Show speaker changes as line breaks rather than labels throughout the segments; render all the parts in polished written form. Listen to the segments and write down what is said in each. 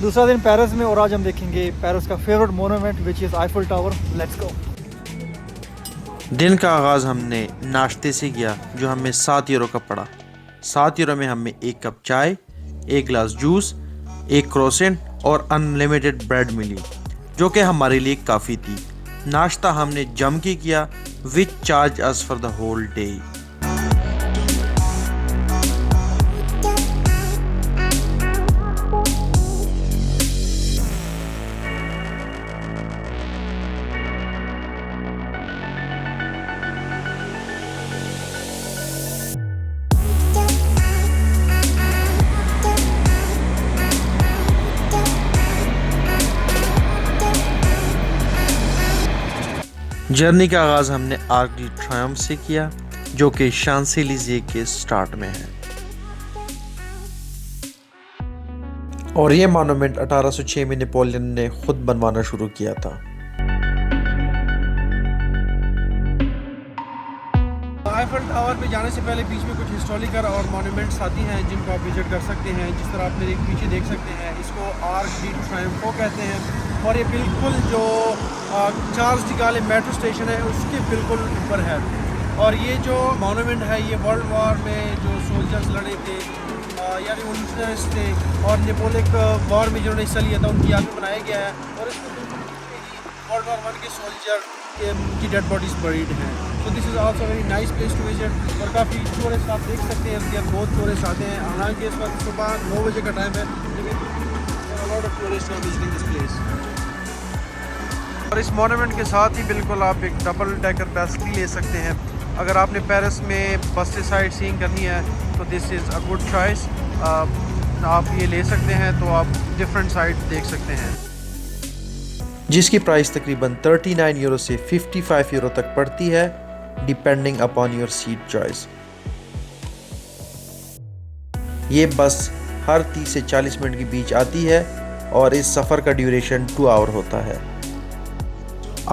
दूसरा दिन पेरिस में और आज हम देखेंगे पेरिस का favourite monument which is Eiffel tower. Let's go.
दिन का आगाज़ हमने नाश्ते से किया जो हमें 7 यूरो का पड़ा। 7 यूरो में हमें 1 कप चाय, 1 गिलास जूस, 1 क्रोसेंट और अनलिमिटेड ब्रेड मिली जो कि हमारे लिए काफ़ी थी। नाश्ता हमने जम के किया which charge us for the whole day. Journey का आगाज़ हमने आर्क डी ट्रायम्फ से किया जो कि शांसेलिज़े के स्टार्ट में है और ये मॉन्यूमेंट 1806 में नेपोलियन ने खुद बनवाना शुरू किया था।
आईफल टावर पे जाने से पहले बीच में कुछ हिस्टोरिकल और मॉन्यूमेंट्स आती हैं जिनको आप विजिट कर सकते हैं। जिस तरह आप मेरे पीछे देख सकते हैं, इसको आर्क डी ट्रायम्फ कहते हैं और ये बिल्कुल जो Charles de Gaulle metro station है उसके बिल्कुल ऊपर है। और ये जो मॉन्यूमेंट है ये वर्ल्ड वॉर में जो सोल्जर्स लड़े थे या रिवोल्यूशनर्स थे और नेपोलियन वॉर में जिन्होंने हिस्सा लिया था उनकी याद में बनाया गया है। और इसमें वर्ल्ड वॉर 1 के सोल्जर की डेड बॉडीज बरीड हैं। तो this is also very nice place to visit. और काफ़ी टूरिस्ट आप देख सकते हैं, इसके बहुत टूरिस्ट आते हैं। हालांकि इस वक्त सुबह 9 बजे का टाइम है, लेकिन lot of tourist are visiting this place. और इस मॉन्यूमेंट के साथ ही बिल्कुल आप एक डबल डेकर बस भी ले सकते हैं। अगर आपने पेरिस में बस से साइट सीइंग करनी है तो this is a good choice. आप ये ले सकते हैं तो आप डिफरेंट साइट देख सकते हैं
जिसकी प्राइस तकरीबन 39 यूरो से 55 यूरो तक पड़ती है depending upon your seat choice. ये बस हर 30 से 40 मिनट के बीच आती है और इस सफ़र का ड्यूरेशन 2 आवर होता है।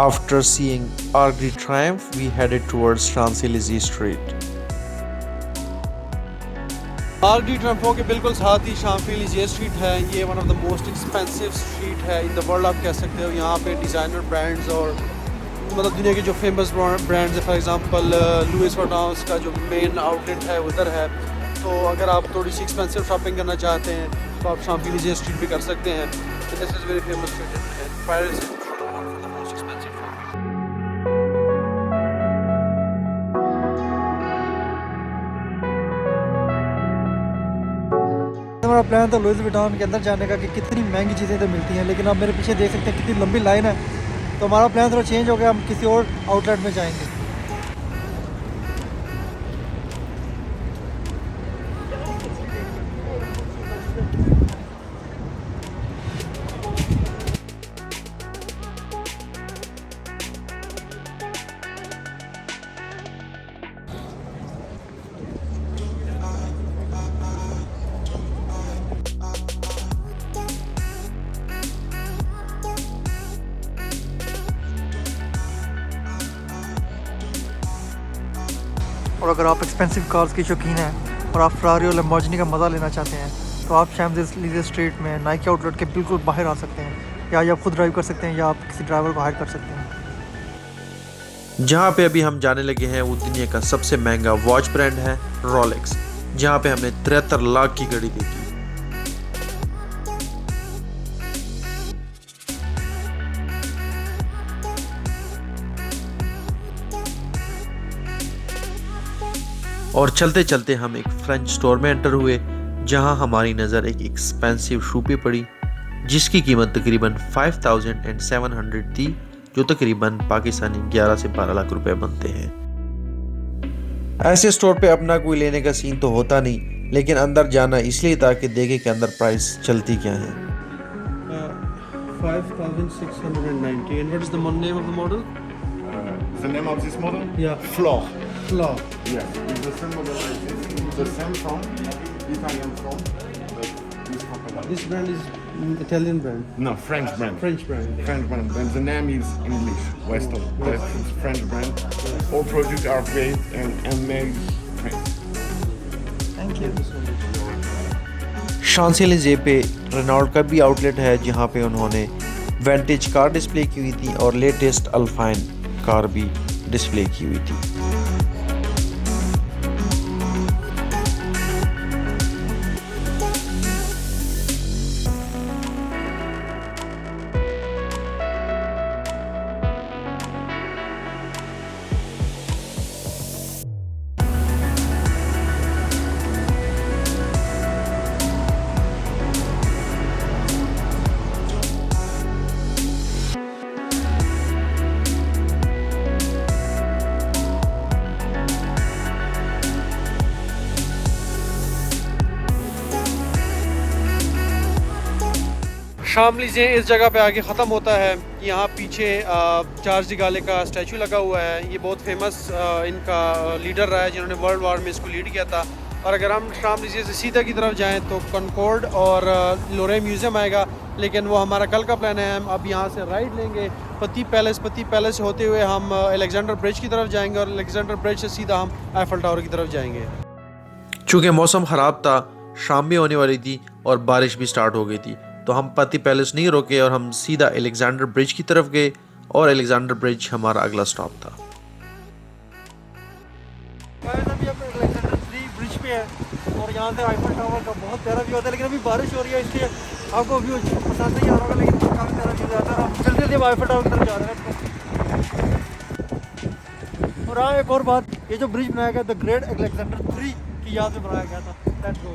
After seeing Arc de Triomphe, we headed towards Champs-Élysées Street.
Arc D Triumph के बिल्कुल साथ ही शांसेलिज़े स्ट्रीट है। ये one of the most expensive street है इन द वर्ल्ड आप कह सकते हो। यहाँ पे डिज़ाइनर ब्रांड्स और मतलब दुनिया के जो फेमस ब्रांड्स है, फॉर एग्जांपल लुइस वुइटन का जो मेन आउटलेट है उधर है। तो अगर आप थोड़ी सी एक्सपेंसिव शॉपिंग करना चाहते हैं तो आप शांसेलिज़े स्ट्रीट पे कर सकते हैं। This is very famous street in Paris.
हमारा प्लान था लुइस विटॉन के अंदर जाने का कि कितनी महंगी चीज़ें तो मिलती हैं, लेकिन आप मेरे पीछे देख सकते हैं कितनी लंबी लाइन है। तो हमारा प्लान थोड़ा चेंज हो गया, हम किसी और आउटलेट में जाएंगे। और अगर आप एक्सपेंसिव कार्स के शौकीन हैं और आप फरारी और लैम्बोर्गिनी का मज़ा लेना चाहते हैं तो आप शांसेलिज़े स्ट्रीट में नाइकी आउटलेट के बिल्कुल बाहर आ सकते हैं, या आप खुद ड्राइव कर सकते हैं या आप किसी ड्राइवर को हायर कर सकते हैं।
जहाँ पे अभी हम जाने लगे हैं वो दुनिया का सबसे महंगा वॉच ब्रांड है रोलेक्स, जहाँ पे हमने 73 लाख की घड़ी देखी। और चलते चलते हम एक फ्रेंच स्टोर में एंटर हुए जहां हमारी नज़र एक एक्सपेंसिव शू पे पड़ी जिसकी कीमत तकरीबन 5700 थी, जो तकरीबन पाकिस्तानी 11 से 12 लाख रुपए बनते हैं। ऐसे स्टोर पे अपना कोई लेने का सीन तो होता नहीं, लेकिन अंदर जाना इसलिए ताकि देखे कि अंदर प्राइस चलती क्या है।
5690 and what is the name of the model?
The name of this model?
Yeah.
Floor.
Floor.
Yes, it's the same model like this. It's the same from Italian from, but this from
This brand is Italian brand.
No, French brand.
French brand.
French brand. And the name is English, Weston. But it's French brand. All products are made and made French.
Thank you.
शांसेलिज़े पे Renault का भी outlet है जहाँ पे उन्होंने vintage car display की हुई थी और लेटेस्ट अल्फाइन कार भी डिस्प्ले की हुई थी।
शामलीज़े इस जगह पे आके ख़त्म होता है। यहाँ पीछे चार्ल्स डी गाले का स्टैचू लगा हुआ है। ये बहुत फेमस इनका लीडर रहा है जिन्होंने वर्ल्ड वार में इसको लीड किया था। और अगर हम शामलीज़े से सीधा की तरफ जाएं तो कॉनकॉर्ड और लोरे म्यूज़ियम आएगा, लेकिन वो हमारा कल का प्लान है। हम अब यहाँ से राइड लेंगे पति पैलेस होते हुए हम अलेक्जेंडर ब्रिज की तरफ जाएंगे और अलेक्जेंडर ब्रिज से सीधा हम आईफल टावर की तरफ जाएंगे।
चूँकि मौसम ख़राब था, शाम भी होने वाली थी और बारिश भी स्टार्ट हो गई थी, तो हम पति पैलेस नहीं रुके और हम सीधा अलेक्जेंडर ब्रिज की तरफ गए और अलेक्जेंडर ब्रिज हमारा अगला स्टॉप था।
अभी हम अलेक्जेंडर ब्रिज पे है और यहाँ से आईफल टावर का बहुत प्यारा व्यू आता है, लेकिन अभी बारिश हो रही है इसलिए आपको व्यू पसंद नहीं आ रहा होगा, लेकिन काफ़ी प्यारा व्यू आता है। हम जल्दी जल्दी आईफल टावर की तरफ जा रहे हैं। और हाँ, एक और बात, ये जो ब्रिज बनाया गया द ग्रेट अलेक्जेंडर 3 की याद में बनाया गया था। Let's go.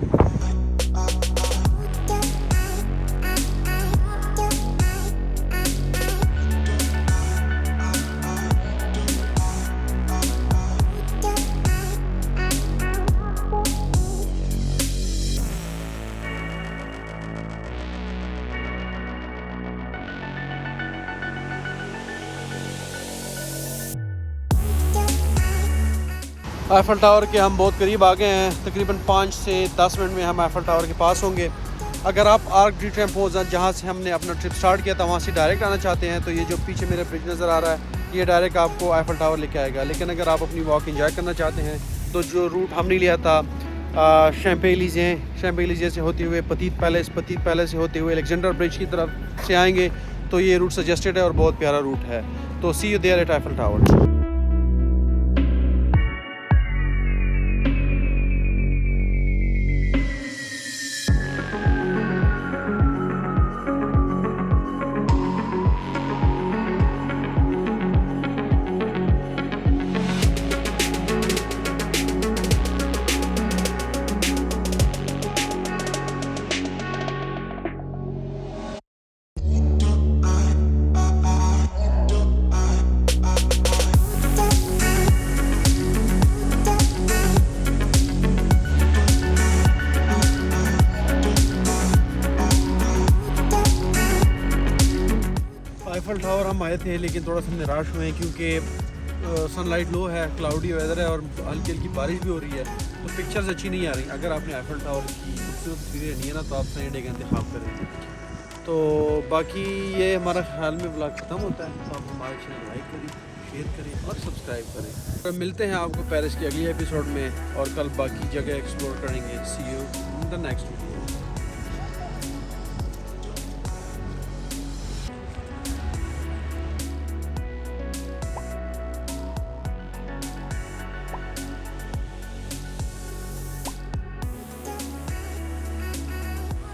आईफल टावर के हम बहुत करीब आ गए हैं। तकरीबन 5 से 10 मिनट में हम आईफल टावर के पास होंगे। अगर आप आर्क डी ट्रियोम्फ जहाँ से हमने अपना ट्रिप स्टार्ट किया था वहाँ से डायरेक्ट आना चाहते हैं तो ये जो पीछे मेरा ब्रिज नज़र आ रहा है ये डायरेक्ट आपको आईफल टावर लेके आएगा। लेकिन अगर आप अपनी वॉक एंजॉय करना चाहते हैं तो जो रूट हमने लिया था शैम्पेलिज़े से होते हुए पतीत पैलेस से होते हुए अलेक्जेंडर ब्रिज की तरफ से आएंगे तो ये रूट सजेस्टेड है और बहुत प्यारा रूट है। तो see you there at Eiffel Tower. Eiffel Tower हम आए थे लेकिन थोड़ा सा निराश हुए हैं क्योंकि सनलाइट लो है, क्लाउडी वेदर है और हल्की हल्की बारिश भी हो रही है तो पिक्चर्स अच्छी नहीं आ रही। अगर आपने आईफल टावर की खूबसूरत तस्वीरें नहीं है ना तो आप सही डे का इंतखाब करें। तो बाकी ये हमारा ख्याल में ब्लॉग ख़त्म होता है। तो आप हमारे चैनल लाइक करें, शेयर करें और सब्सक्राइब करें। तो मिलते हैं आपको पेरिस के अगले एपिसोड में और कल बाकी जगह एक्सप्लोर करेंगे। See you in the next video.